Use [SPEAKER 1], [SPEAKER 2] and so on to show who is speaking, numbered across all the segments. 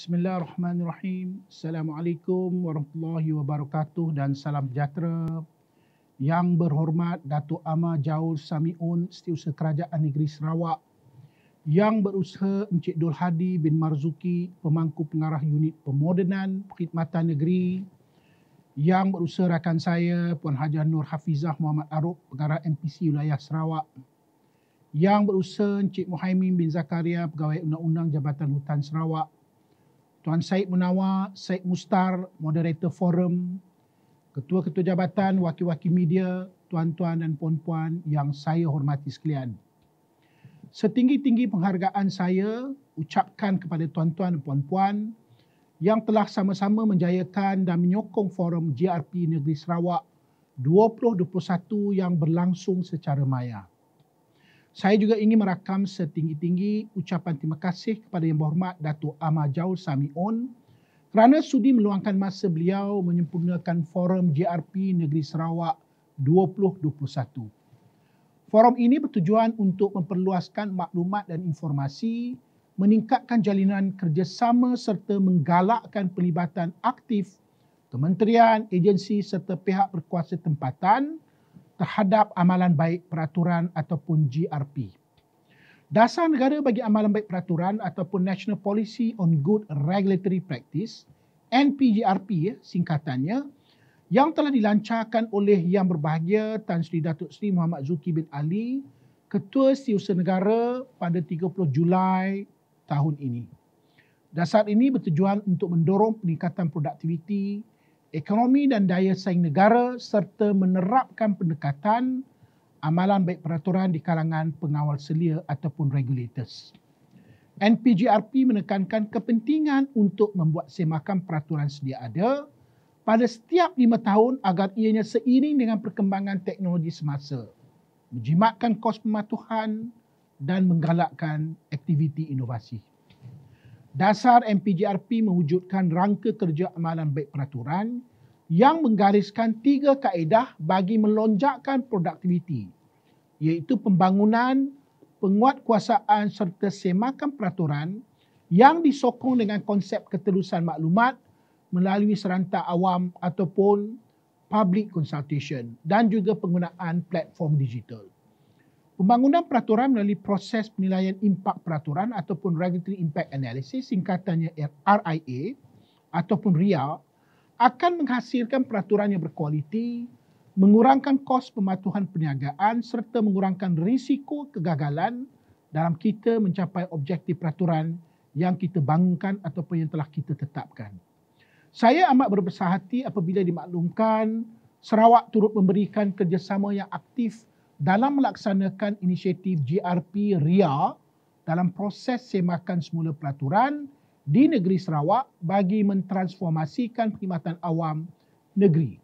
[SPEAKER 1] Bismillahirrahmanirrahim. Assalamualaikum warahmatullahi wabarakatuh dan salam sejahtera. Yang berhormat Datuk Amar Jaul Samiun, Setiausaha Kerajaan Negeri Sarawak. Yang berusaha Encik Dul Hadi bin Marzuki, Pemangku Pengarah Unit Pemodenan Perkhidmatan Negeri. Yang berusaha rakan saya Puan Hajar Nur Hafizah Muhammad Arub, Pengarah MPC Wilayah Sarawak. Yang berusaha Encik Muhaimin bin Zakaria, Pegawai Undang-Undang Jabatan Hutan Sarawak. Tuan Syed Munawar, Syed Mustar, Moderator Forum, Ketua-Ketua Jabatan, Wakil-Wakil Media, Tuan-Tuan dan Puan-Puan yang saya hormati sekalian. Setinggi-tinggi penghargaan saya ucapkan kepada Tuan-Tuan dan Puan-Puan yang telah sama-sama menjayakan dan menyokong Forum GRP Negeri Sarawak 2021 yang berlangsung secara maya. Saya juga ingin merakam setinggi-tinggi ucapan terima kasih kepada Yang Berhormat Datuk Amar Jaul Samiun kerana sudi meluangkan masa beliau menyempurnakan Forum GRP Negeri Sarawak 2021. Forum ini bertujuan untuk memperluaskan maklumat dan informasi, meningkatkan jalinan kerjasama serta menggalakkan pelibatan aktif kementerian, agensi serta pihak berkuasa tempatan terhadap amalan baik peraturan ataupun GRP. Dasar negara bagi amalan baik peraturan ataupun National Policy on Good Regulatory Practice, NPGRP singkatannya, yang telah dilancarkan oleh Yang Berbahagia Tan Sri Datuk Seri Muhammad Zuki bin Ali, Ketua Setiausaha Negara pada 30 Julai tahun ini. Dasar ini bertujuan untuk mendorong peningkatan produktiviti, ekonomi dan daya saing negara serta menerapkan pendekatan amalan baik peraturan di kalangan pengawal selia ataupun regulators. NPGRP menekankan kepentingan untuk membuat semakan peraturan sedia ada pada setiap 5 tahun agar ianya seiring dengan perkembangan teknologi semasa, menjimatkan kos pematuhan dan menggalakkan aktiviti inovasi. Dasar NPGRP mewujudkan rangka kerja amalan baik peraturan yang menggariskan 3 kaedah bagi melonjakkan produktiviti, iaitu pembangunan, penguatkuasaan serta semakan peraturan yang disokong dengan konsep keterusan maklumat melalui serentak awam ataupun public consultation dan juga penggunaan platform digital. Pembangunan peraturan melalui proses penilaian impak peraturan ataupun Regulatory Impact Analysis, singkatannya RIA ataupun RIA, akan menghasilkan peraturan yang berkualiti, mengurangkan kos pematuhan perniagaan serta mengurangkan risiko kegagalan dalam kita mencapai objektif peraturan yang kita bangunkan ataupun yang telah kita tetapkan. Saya amat berbesar hati apabila dimaklumkan Sarawak turut memberikan kerjasama yang aktif dalam melaksanakan inisiatif GRP RIA dalam proses semakan semula peraturan di negeri Sarawak bagi mentransformasikan perkhidmatan awam negeri.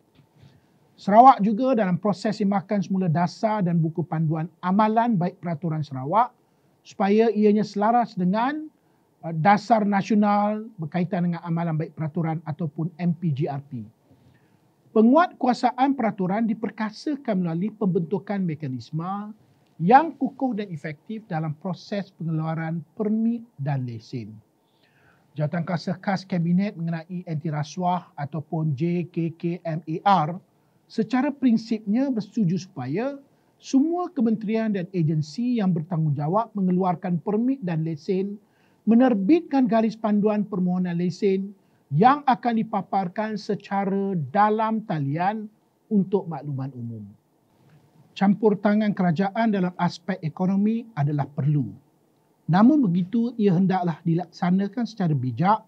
[SPEAKER 1] Sarawak juga dalam proses semakan semula dasar dan buku panduan amalan baik peraturan Sarawak supaya ianya selaras dengan dasar nasional berkaitan dengan amalan baik peraturan ataupun MPGRP. Penguatkuasaan peraturan diperkasakan melalui pembentukan mekanisme yang kukuh dan efektif dalam proses pengeluaran permit dan lesen. Jawatankuasa khas Kabinet mengenai anti rasuah ataupun JKKMAR secara prinsipnya bersetuju supaya semua kementerian dan agensi yang bertanggungjawab mengeluarkan permit dan lesen menerbitkan garis panduan permohonan lesen yang akan dipaparkan secara dalam talian untuk makluman umum. Campur tangan kerajaan dalam aspek ekonomi adalah perlu. Namun begitu, ia hendaklah dilaksanakan secara bijak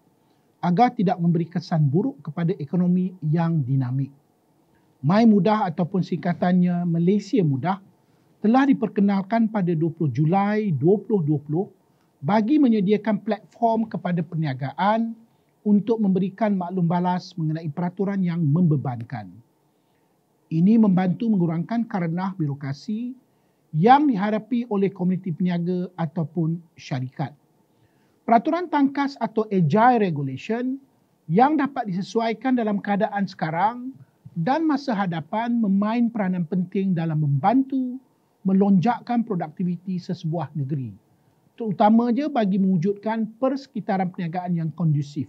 [SPEAKER 1] agar tidak memberi kesan buruk kepada ekonomi yang dinamik. My Mudah ataupun singkatannya Malaysia Mudah telah diperkenalkan pada 20 Julai 2020 bagi menyediakan platform kepada perniagaan untuk memberikan maklum balas mengenai peraturan yang membebankan. Ini membantu mengurangkan karenah birokrasi yang dihadapi oleh komuniti peniaga ataupun syarikat. Peraturan tangkas atau agile regulation yang dapat disesuaikan dalam keadaan sekarang dan masa hadapan memain peranan penting dalam membantu melonjakkan produktiviti sesebuah negeri, terutamanya bagi mewujudkan persekitaran perniagaan yang kondusif.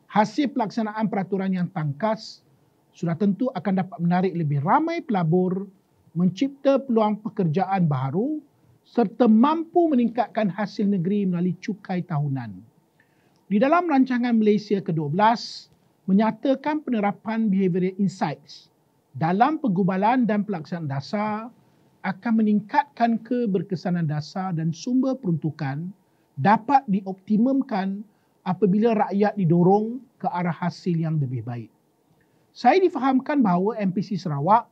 [SPEAKER 1] Hasil pelaksanaan peraturan yang tangkas sudah tentu akan dapat menarik lebih ramai pelabur, mencipta peluang pekerjaan baru serta mampu meningkatkan hasil negeri melalui cukai tahunan. Di dalam rancangan Malaysia ke-12, menyatakan penerapan behavioral insights dalam pengubalan dan pelaksanaan dasar akan meningkatkan keberkesanan dasar dan sumber peruntukan dapat dioptimumkan apabila rakyat didorong ke arah hasil yang lebih baik. Saya difahamkan bahawa MPC Sarawak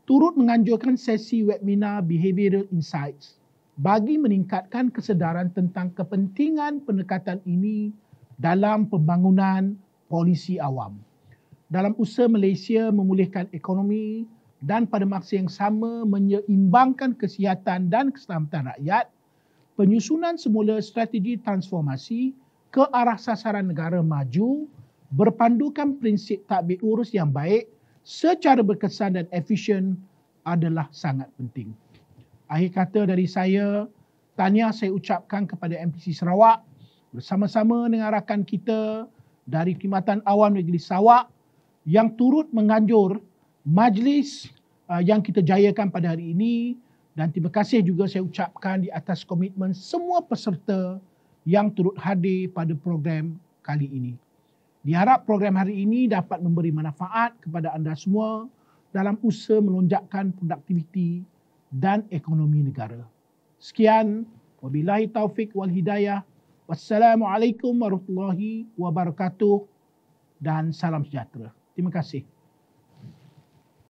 [SPEAKER 1] turut menganjurkan sesi webinar Behavioral Insights bagi meningkatkan kesedaran tentang kepentingan pendekatan ini dalam pembangunan polisi awam. Dalam usaha Malaysia memulihkan ekonomi dan pada masa yang sama menyeimbangkan kesihatan dan keselamatan rakyat, penyusunan semula strategi transformasi ke arah sasaran negara maju berpandukan prinsip tadbir urus yang baik secara berkesan dan efisien adalah sangat penting. Akhir kata dari saya, tahniah saya ucapkan kepada MPC Sarawak bersama-sama dengan rakan kita dari Perkhidmatan Awam Negeri Sarawak yang turut menganjur majlis yang kita jayakan pada hari ini, dan terima kasih juga saya ucapkan di atas komitmen semua peserta yang turut hadir pada program kali ini. Diharap program hari ini dapat memberi manfaat kepada anda semua dalam usaha melonjakkan produktiviti dan ekonomi negara. Sekian, wabillahi taufik wal hidayah. Wassalamualaikum warahmatullahi wabarakatuh dan salam sejahtera. Terima kasih.